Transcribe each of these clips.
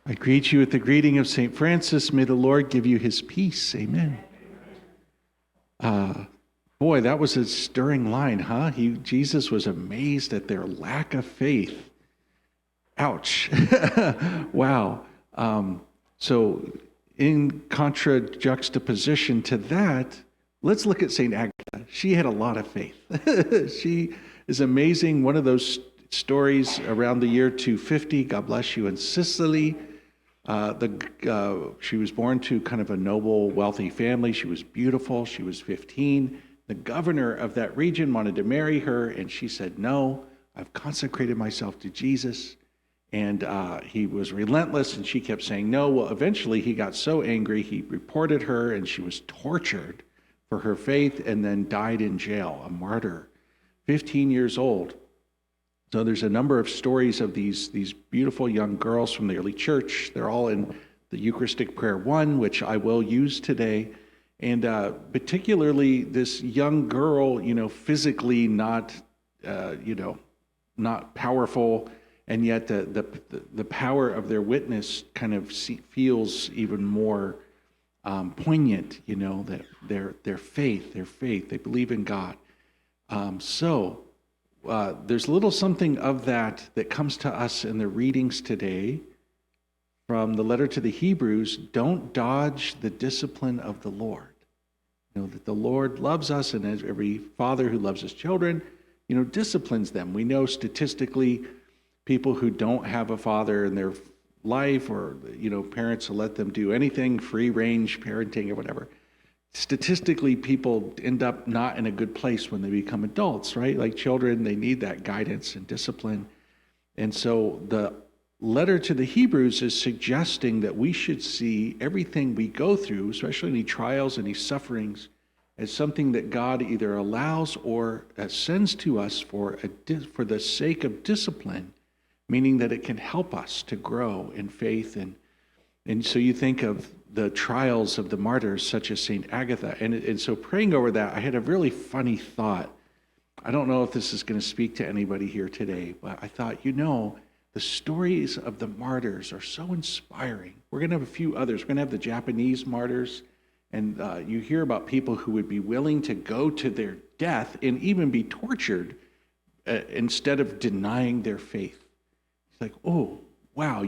I greet you with the greeting of St. Francis. May the Lord give you his peace. Amen. Boy, that was a stirring line, huh? Jesus was amazed at their lack of faith. Ouch. Wow. So in juxtaposition to that, let's look at St. Agatha. She had a lot of faith. She is amazing. One of those stories around the year 250, God bless you, in Sicily. She was born to kind of a noble, wealthy family. She was beautiful. She was 15. The governor of that region wanted to marry her, and she said, no, I've consecrated myself to Jesus. And he was relentless, and she kept saying no. Well, eventually he got so angry, he reported her, and she was tortured for her faith and then died in jail, a martyr, 15 years old. So there's a number of stories of these beautiful young girls from the early church. They're all in the Eucharistic Prayer 1, which I will use today. And particularly this young girl, physically not powerful, and yet the power of their witness kind of feels even more poignant, that their faith, they believe in God. There's a little something of that comes to us in the readings today from the letter to the Hebrews. Don't dodge the discipline of the Lord. That the Lord loves us, and as every father who loves his children, disciplines them. We know statistically people who don't have a father in their life, or, parents will let them do anything, free range parenting or whatever. Statistically, people end up not in a good place when they become adults, right? Like children, they need that guidance and discipline. And so the letter to the Hebrews is suggesting that we should see everything we go through, especially any trials, any sufferings, as something that God either allows or sends to us for the sake of discipline, meaning that it can help us to grow in faith. And so you think of the trials of the martyrs, such as St. Agatha. And so praying over that, I had a really funny thought. I don't know if this is going to speak to anybody here today, but I thought, the stories of the martyrs are so inspiring. We're going to have a few others. We're going to have the Japanese martyrs. And you hear about people who would be willing to go to their death and even be tortured instead of denying their faith. It's like, oh, wow,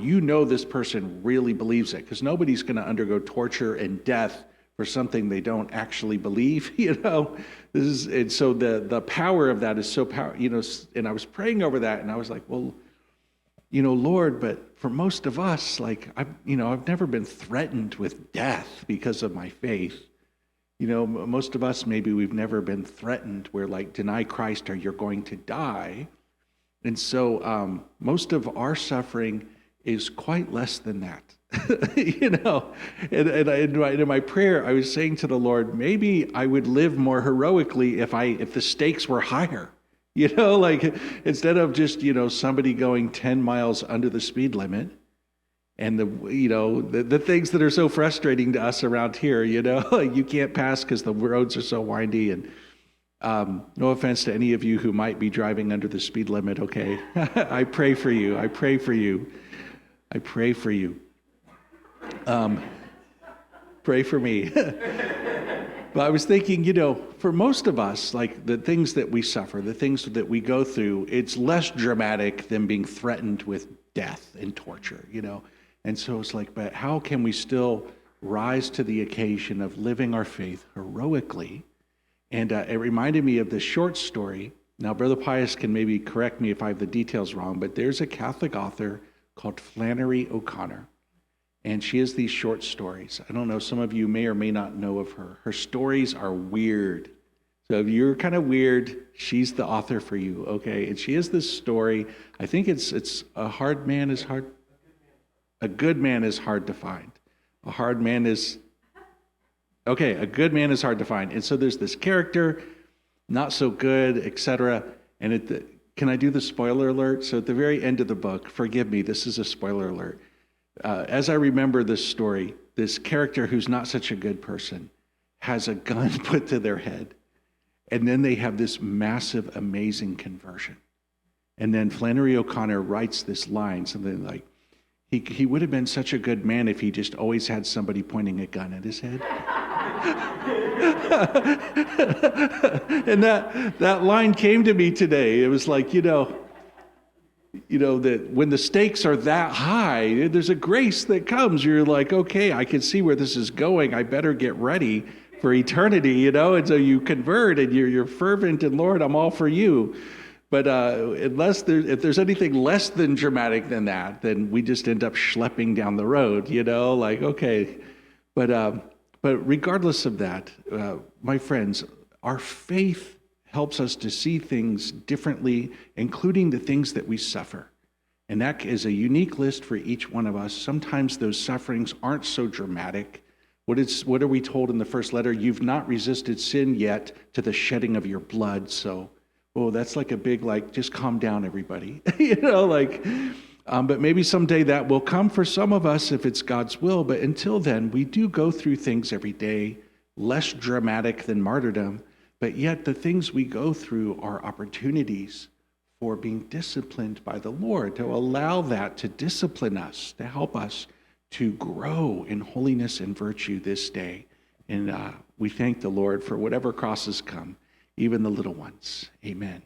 this person really believes it, because nobody's going to undergo torture and death for something they don't actually believe, And so the power of that is so powerful, and I was praying over that, and I was like, well, Lord, but for most of us, like, I've never been threatened with death because of my faith. Most of us, maybe we've never been threatened where, like, deny Christ or you're going to die. And so most of our suffering is quite less than that, And in my prayer, I was saying to the Lord, maybe I would live more heroically if the stakes were higher, like instead of just somebody going 10 miles under the speed limit, and the things that are so frustrating to us around here, you can't pass because the roads are so windy. And no offense to any of you who might be driving under the speed limit, okay? I pray for you. I pray for you. I pray for you. Pray for me. But I was thinking, for most of us, like the things that we suffer, the things that we go through, it's less dramatic than being threatened with death and torture, And so it's like, but how can we still rise to the occasion of living our faith heroically? And it reminded me of this short story. Now, Brother Pius can maybe correct me if I have the details wrong, but there's a Catholic author called Flannery O'Connor, and she has these short stories. I don't know, some of you may or may not know of her. Her stories are weird. So if you're kind of weird, she's the author for you, okay? And she has this story. I think it's a good man is hard to find. A good man is hard to find. And so there's this character, not so good, etc. And can I do the spoiler alert? So at the very end of the book, forgive me, this is a spoiler alert. As I remember this story, this character who's not such a good person has a gun put to their head. And then they have this massive, amazing conversion. And then Flannery O'Connor writes this line, something like, He would have been such a good man if he just always had somebody pointing a gun at his head. And that line came to me today. It was like, that when the stakes are that high, there's a grace that comes. You're like, okay, I can see where this is going. I better get ready for eternity, and so you convert and you're fervent, and Lord, I'm all for you. But if there's anything less than dramatic than that, then we just end up schlepping down the road, like, okay. But regardless of that, my friends, our faith helps us to see things differently, including the things that we suffer. And that is a unique list for each one of us. Sometimes those sufferings aren't so dramatic. What are we told in the first letter? You've not resisted sin yet to the shedding of your blood. So, that's like a big, just calm down, everybody. But maybe someday that will come for some of us if it's God's will. But until then, we do go through things every day, less dramatic than martyrdom. But yet the things we go through are opportunities for being disciplined by the Lord, to allow that to discipline us, to help us to grow in holiness and virtue this day. And we thank the Lord for whatever crosses come, even the little ones. Amen.